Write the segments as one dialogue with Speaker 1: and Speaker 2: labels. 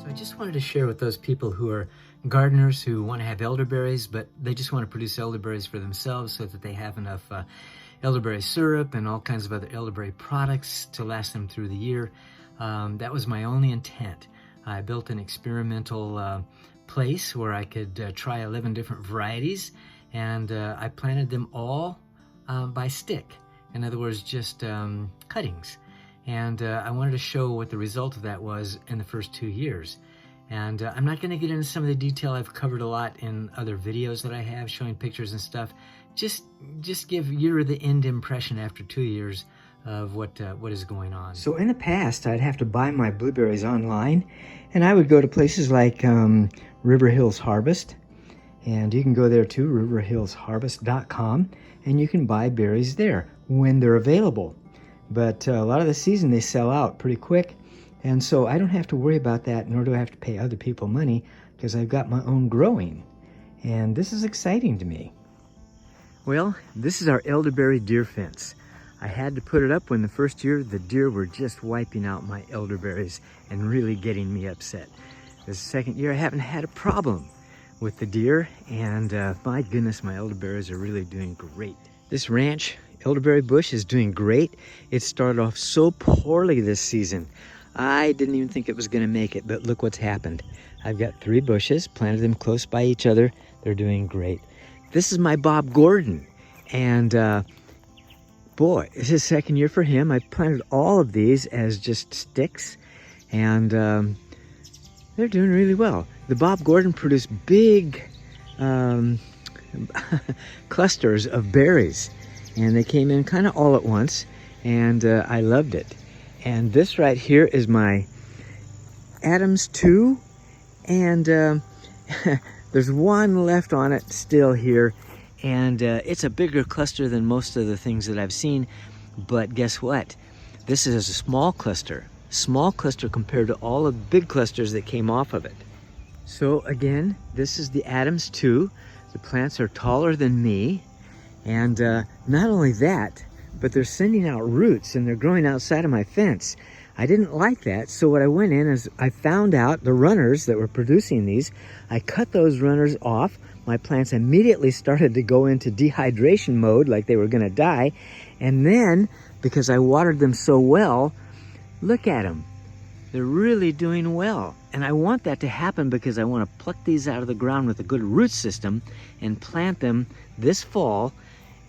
Speaker 1: So I just wanted to share with those people who are gardeners who want to have elderberries, but they just want to produce elderberries for themselves so that they have enough elderberry syrup and all kinds of other elderberry products to last them through the year. That was my only intent. I built an experimental place where I could try 11 different varieties, and I planted them all by stick. In other words, just cuttings. And I wanted to show what the result of that was in the first 2 years. And I'm not going to get into some of the detail. I've covered a lot in other videos that I have showing pictures and stuff. Just give you the end impression after 2 years of what is going on.
Speaker 2: So in the past, I'd have to buy my blueberries online, and I would go to places like River Hills Harvest, and you can go there too, riverhillsharvest.com, and you can buy berries there when they're available. But a lot of the season they sell out pretty quick, and so I don't have to worry about that, nor do I have to pay other people money because I've got my own growing, and this is exciting to me. Well, this is our elderberry deer fence. I had to put it up when the first year the deer were just wiping out my elderberries and really getting me upset. The second year I haven't had a problem with the deer, and my goodness, my elderberries are really doing great. This ranch elderberry bush is doing great. It started off so poorly this season. I didn't even think it was going to make it, but look what's happened. I've got 3 bushes, planted them close by each other. They're doing great. This is my Bob Gordon, and boy, it's his second year for him. I planted all of these as just sticks, and they're doing really well. The Bob Gordon produced big clusters of berries, and they came in kind of all at once, and I loved it. And this right here is my Adams 2, and there's one left on it still here, and it's a bigger cluster than most of the things that I've seen, but guess what? This is a small cluster compared to all the big clusters that came off of it. So again, this is the Adams 2. The plants are taller than me, and not only that, but they're sending out roots and they're growing outside of my fence. I didn't like that, so what I went in is I found out the runners that were producing these. I cut those runners off. My plants immediately started to go into dehydration mode, like they were going to die. And then, because I watered them so well, look at them. They're really doing well. And I want that to happen because I want to pluck these out of the ground with a good root system and plant them this fall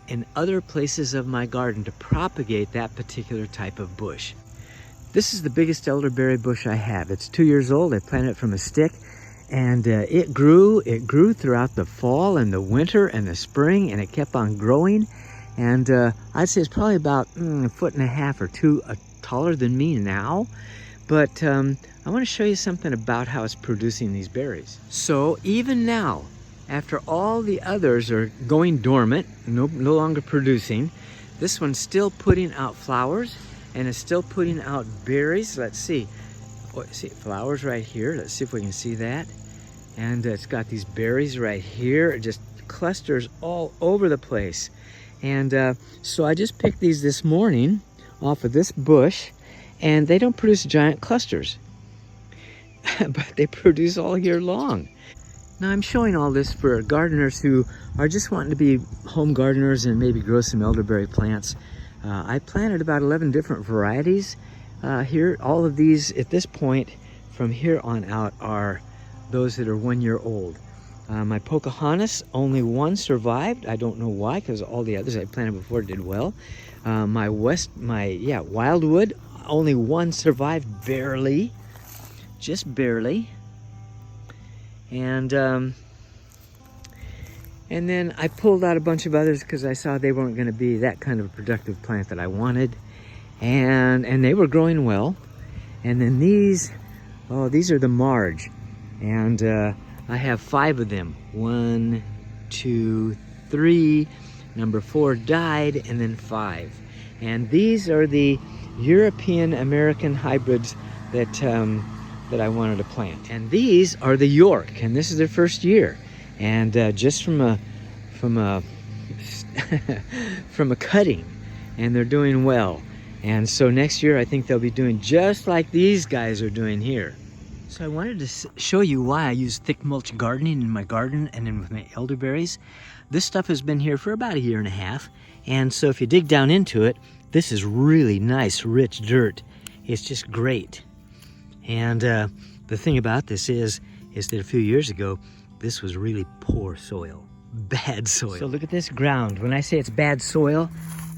Speaker 2: in other places of my garden to propagate that particular type of bush. This is the biggest elderberry bush I have. It's 2 years old. I planted it from a stick, and it grew throughout the fall and the winter and the spring, and it kept on growing. And I'd say it's probably about 1.5 or 2 feet taller than me now. But I want to show you something about how it's producing these berries. So even now, after all the others are going dormant, no longer producing, this one's still putting out flowers and is still putting out berries. Let's see. Oh, see flowers right here. Let's see if we can see that. And it's got these berries right here, just clusters all over the place. And so I just picked these this morning off of this bush, and they don't produce giant clusters, but they produce all year long. Now I'm showing all this for gardeners who are just wanting to be home gardeners and maybe grow some elderberry plants. I planted about 11 different varieties here. All of these at this point from here on out are those that are 1 year old. My Pocahontas, only one survived. I don't know why, because all the others I planted before did well. My Wildwood, only one survived, barely, just barely. And then I pulled out a bunch of others because I saw they weren't going to be that kind of a productive plant that I wanted, and they were growing well. And then these are the Marge, and I have 5 of them. 1, 2, 3. Number 4 died, and then 5. And these are the European American hybrids that I wanted to plant. And these are the York, and this is their first year. And just from a cutting, and they're doing well. And so next year I think they'll be doing just like these guys are doing here. So I wanted to show you why I use thick mulch gardening in my garden and in with my elderberries. This stuff has been here for about 1.5 years, and so if you dig down into it, this is really nice, rich dirt. It's just great. And the thing about this is that a few years ago, this was really poor soil, bad soil. So look at this ground. When I say it's bad soil,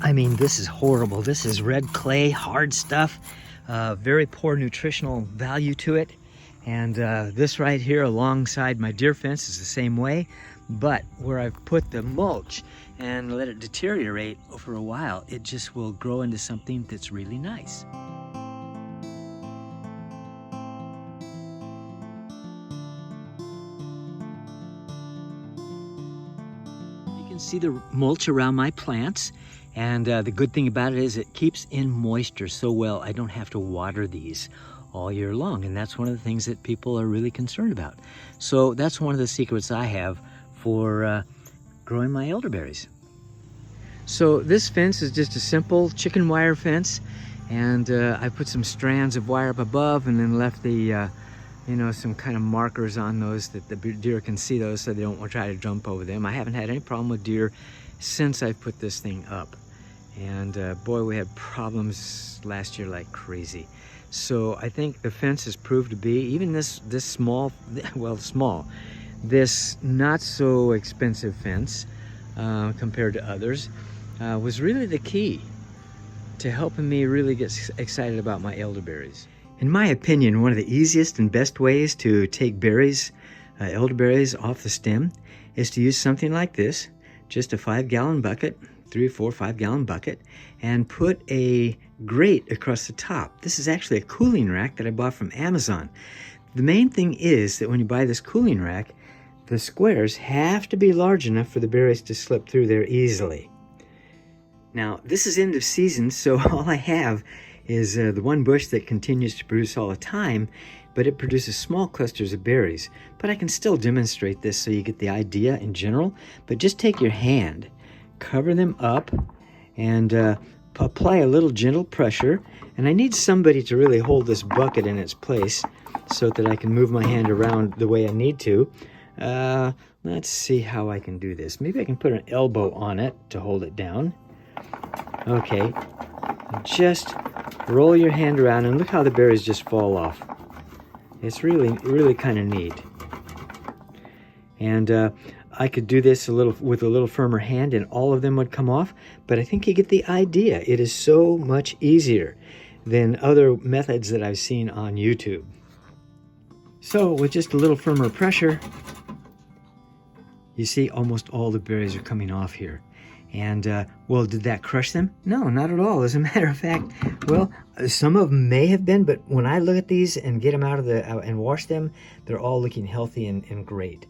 Speaker 2: I mean this is horrible. This is red clay, hard stuff, very poor nutritional value to it. And this right here alongside my deer fence is the same way, but where I've put the mulch and let it deteriorate for a while, it just will grow into something that's really nice. You can see the mulch around my plants, and the good thing about it is it keeps in moisture so well. I don't have to water these all year long, and that's one of the things that people are really concerned about. So that's one of the secrets I have for growing my elderberries. So this fence is just a simple chicken wire fence, and I put some strands of wire up above and then left the you know, some kind of markers on those that the deer can see those so they don't try to jump over them. I haven't had any problem with deer since I've put this thing up, and boy, we had problems last year like crazy. So I think the fence has proved to be, even this small, well, small, this not so expensive fence compared to others was really the key to helping me really get excited about my elderberries. In my opinion, one of the easiest and best ways to take berries, elderberries off the stem is to use something like this, just a 5-gallon bucket, 3 or 4, 5-gallon bucket, and put a grate across the top. This is actually a cooling rack that I bought from Amazon. The main thing is that when you buy this cooling rack, the squares have to be large enough for the berries to slip through there easily. Now, this is end of season, so all I have is the one bush that continues to produce all the time, but it produces small clusters of berries. But I can still demonstrate this so you get the idea in general. But just take your hand, cover them up, and apply a little gentle pressure. And I need somebody to really hold this bucket in its place so that I can move my hand around the way I need to. Let's see how I can do this. Maybe I can put an elbow on it to hold it down. Okay, just roll your hand around and look how the berries just fall off. It's really kind of neat. And I could do this with a little firmer hand and all of them would come off, but I think you get the idea. It is so much easier than other methods that I've seen on YouTube. So with just a little firmer pressure, you see almost all the berries are coming off here. And, well, did that crush them? No, not at all. As a matter of fact, well, some of them may have been, but when I look at these and get them out of and wash them, they're all looking healthy and great.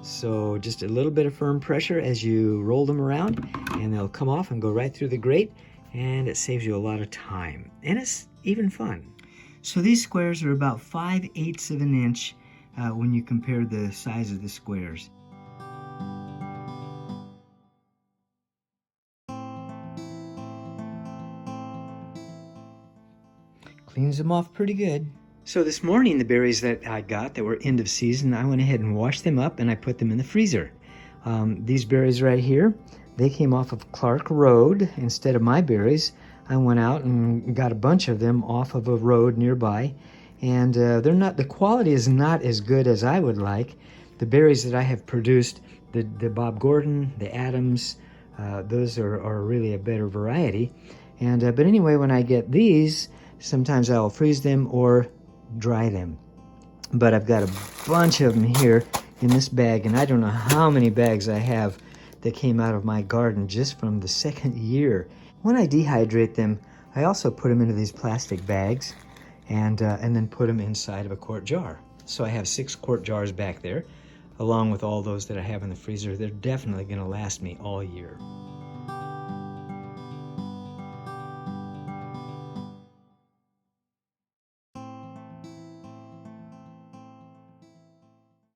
Speaker 2: So just a little bit of firm pressure as you roll them around, and they'll come off and go right through the grate, and it saves you a lot of time. And it's even fun. So these squares are about 5/8 of an inch when you compare the size of the squares. Cleans them off pretty good. So this morning, the berries that I got that were end of season, I went ahead and washed them up and I put them in the freezer. These berries right here, they came off of Clark Road instead of my berries. I went out and got a bunch of them off of a road nearby, and the quality is not as good as I would like. The berries that I have produced, the Bob Gordon, the Adams, those are really a better variety. And but anyway, when I get these, sometimes I'll freeze them or dry them. But I've got a bunch of them here in this bag, and I don't know how many bags I have that came out of my garden just from the second year. When I dehydrate them, I also put them into these plastic bags and then put them inside of a quart jar. So I have 6 quart jars back there, along with all those that I have in the freezer. They're definitely going to last me all year.